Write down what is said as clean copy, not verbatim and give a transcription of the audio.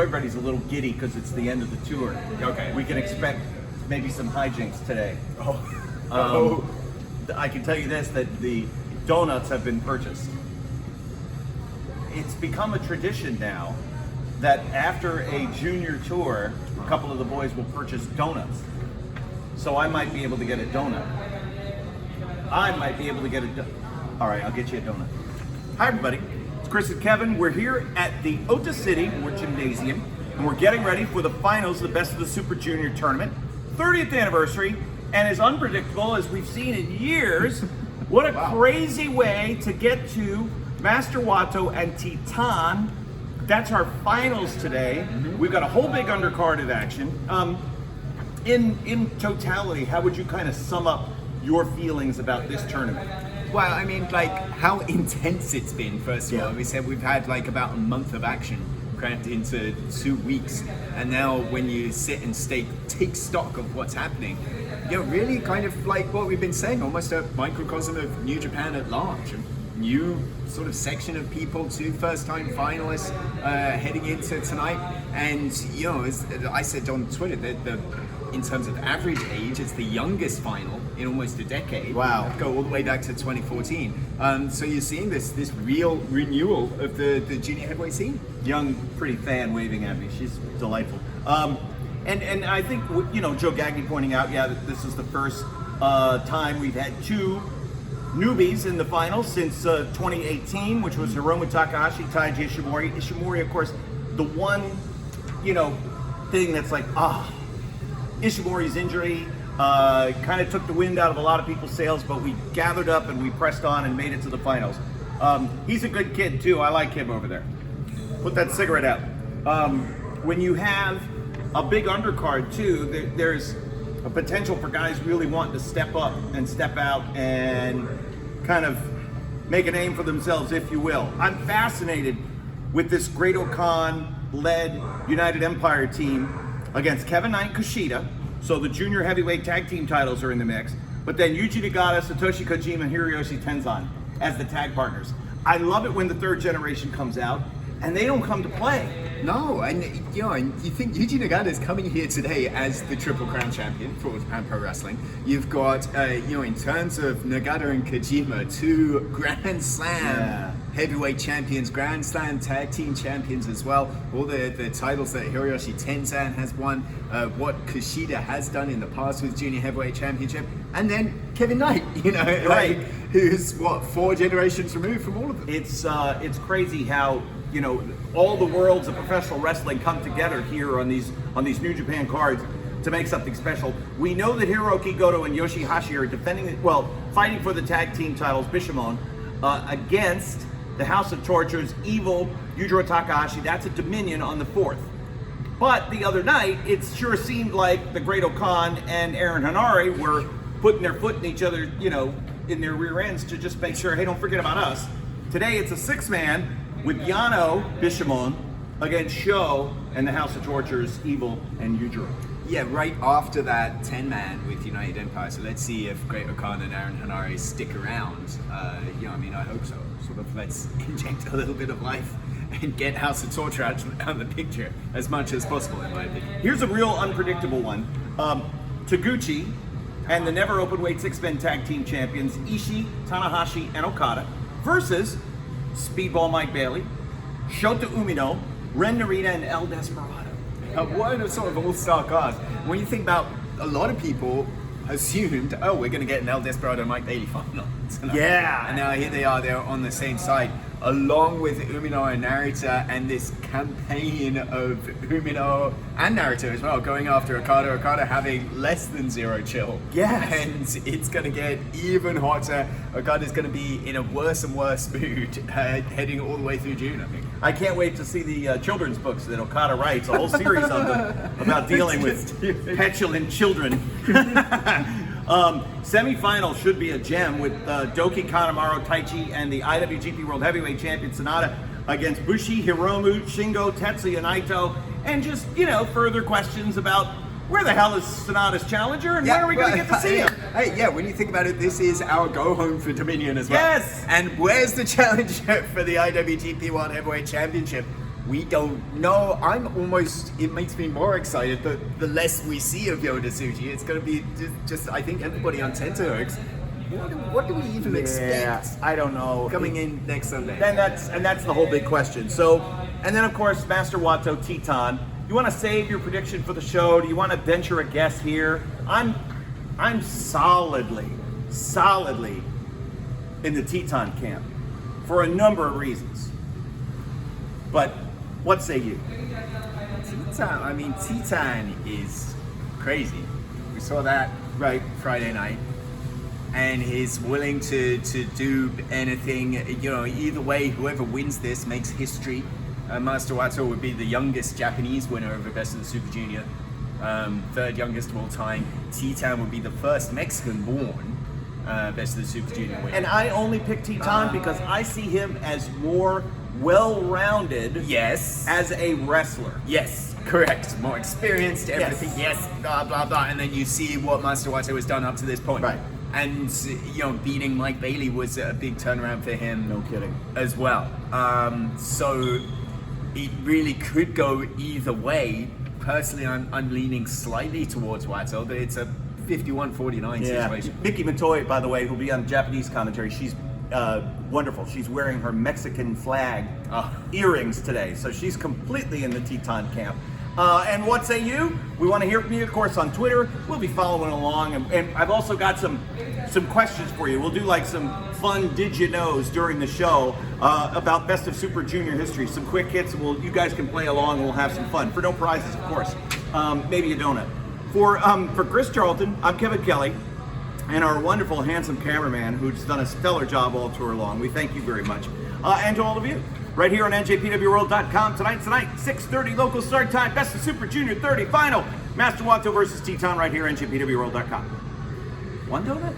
Everybody's a little giddy because it's the end of the tour. Okay. We can expect maybe some hijinks today. Oh. I can tell you this, that the donuts have been purchased. It's become a tradition now that after a junior tour, a couple of the boys will purchase donuts. So I might be able to get a donut. I might be able to get a donut. All right, I'll get you a donut. Hi, everybody. It's Chris and Kevin. We're here at the Ota City War Gymnasium, and we're getting ready for the finals of the Best of the Super Junior Tournament, 30th anniversary, and as unpredictable as we've seen in years, what a crazy way to get to Master Wato and Titan. That's our finals today. We've got a whole big undercard of action. In totality, how would you kind of sum up your feelings about this tournament? Well, I mean, like, how intense it's been, first of all. We said we've had, like, about a month of action crammed into 2 weeks. And now when you sit and take stock of what's happening, you're really kind of like what we've been saying, almost a microcosm of New Japan at large. A new sort of section of people, 2 first-time finalists heading into tonight. And, you know, as I said on Twitter, that in terms of average age, it's the youngest final in almost a decade. Wow. Go all the way back to 2014. So you're seeing this real renewal of the junior heavyweight scene. Young, pretty fan waving at me. She's delightful. And I think, you know, Joe Gagny pointing out, that this is the first time we've had 2 newbies in the finals since 2018, which was Hiromu Takahashi, Taiji Ishimori. Ishimori, of course, the one, you know, thing that's like, Ishimori's injury kind of took the wind out of a lot of people's sails, but we gathered up and we pressed on and made it to the finals. He's a good kid too. I like him over there. Put that cigarette out. When you have a big undercard too, there's a potential for guys really wanting to step up and step out and kind of make a name for themselves, if you will. I'm fascinated with this Great-O-Khan-led United Empire team against Kevin Knight and Kushida. So the junior heavyweight tag team titles are in the mix. But then Yuji Nagata, Satoshi Kojima, and Hiroyoshi Tenzan as the tag partners. I love it when the third generation comes out and they don't come to play. No, and you know, and you think Yuji Nagata is coming here today as the Triple Crown champion for Japan Pro Wrestling. You've got, you know, in terms of Nagata and Kojima, 2 Grand Slam heavyweight champions, Grand Slam tag team champions as well. All the titles that Hiroyoshi Tenzan has won, what Kushida has done in the past with Junior Heavyweight Championship, and then Kevin Knight, you know, right, who's what, 4 generations removed from all of them. It's crazy how, you know, all the worlds of professional wrestling come together here on these New Japan cards to make something special. We know that Hiroki Goto and Yoshihashi are fighting for the tag team titles, Bishamon, against the House of Torture's Evil, Yujiro Takahashi. That's at Dominion on the 4th. But the other night, it sure seemed like the Great-O-Khan and Aaron Hanari were putting their foot in each other, you know, in their rear ends to just make sure, hey, don't forget about us. Today, it's a 6-man with Yano Bishamon against Sho and the House of Torture's Evil and Yujiro. Yeah, right after that 10-man with United Empire. So let's see if Great-O-Khan and Aaron Hanari stick around. You know, I mean, I hope so. Sort of let's inject a little bit of life and get House of Torture out of the picture as much as possible, in my opinion. Here's a real unpredictable one. Taguchi and the never openweight 6-man tag team champions Ishii, Tanahashi, and Okada versus Speedball Mike Bailey, Shota Umino, Ren Narita, and El Desperado. What a sort of all-star card. When you think about, a lot of people assumed, oh, we're going to get an El Desperado Mike Bailey final tonight. Yeah. And now here they are, they're on the same side, along with Umino and Narita, and this campaign of Umino and Narita as well, going after Okada having less than 0 chill. Yes. And it's going to get even hotter. Okada's going to be in a worse and worse mood heading all the way through June, I think. I can't wait to see the children's books that Okada writes, a whole series of them about dealing with petulant children. Semi-final should be a gem with Doki Kanemaru, Taichi, and the IWGP World Heavyweight Champion Sonata against Bushi, Hiromu, Shingo, Tetsuya Naito, and just, you know, further questions about where the hell is Sonata's challenger and when are we going to get to see him? Hey, yeah, when you think about it, this is our go home for Dominion as well. Yes! And where's the challenger for the IWGP World Heavyweight Championship? We don't know. It makes me more excited the less we see of Yota Tsuji. It's going to be just I think everybody on tenterhooks. What do we even expect I don't know. coming in next Sunday? And that's the whole big question. So, and then of course, Master Wato Teton. You want to save your prediction for the show? Do you want to venture a guess here? I'm solidly in the Teton camp for a number of reasons. But what say you? Teton is crazy. We saw that Right. Friday night. And he's willing to do anything, either way, whoever wins this makes history. Master Wato would be the youngest Japanese winner of the Best of the Super Junior, third youngest of all time. Teton would be the first Mexican-born Best of the Super Junior winner. And I only picked Teton because I see him as more well-rounded Yes. as a wrestler. Yes, correct. More experienced, everything. Yes, blah, blah, blah. And then you see what Master Wato has done up to this point. Right. And, beating Mike Bailey was a big turnaround for him. No kidding. As well. So it really could go either way. Personally, I'm leaning slightly towards Wato, but it's a 51-49 situation. Miki Matoy, by the way, who'll be on Japanese commentary, she's wonderful. She's wearing her Mexican flag earrings today, so she's completely in the Teton camp. And what say you? We want to hear from you, of course, on Twitter. We'll be following along, and I've also got some questions for you. We'll do like some fun did you knows during the show about Best of Super Junior history. Some quick hits. You guys can play along. We'll have some fun for no prizes, of course. Maybe a donut. For Chris Charlton, I'm Kevin Kelly, and our wonderful, handsome cameraman who's done a stellar job all tour long. We thank you very much, and to all of you. Right here on NJPWWorld.com tonight, 6:30 local start time. Best of Super Junior 30 final. Master Wato versus Teton right here on NJPWWorld.com. One donut?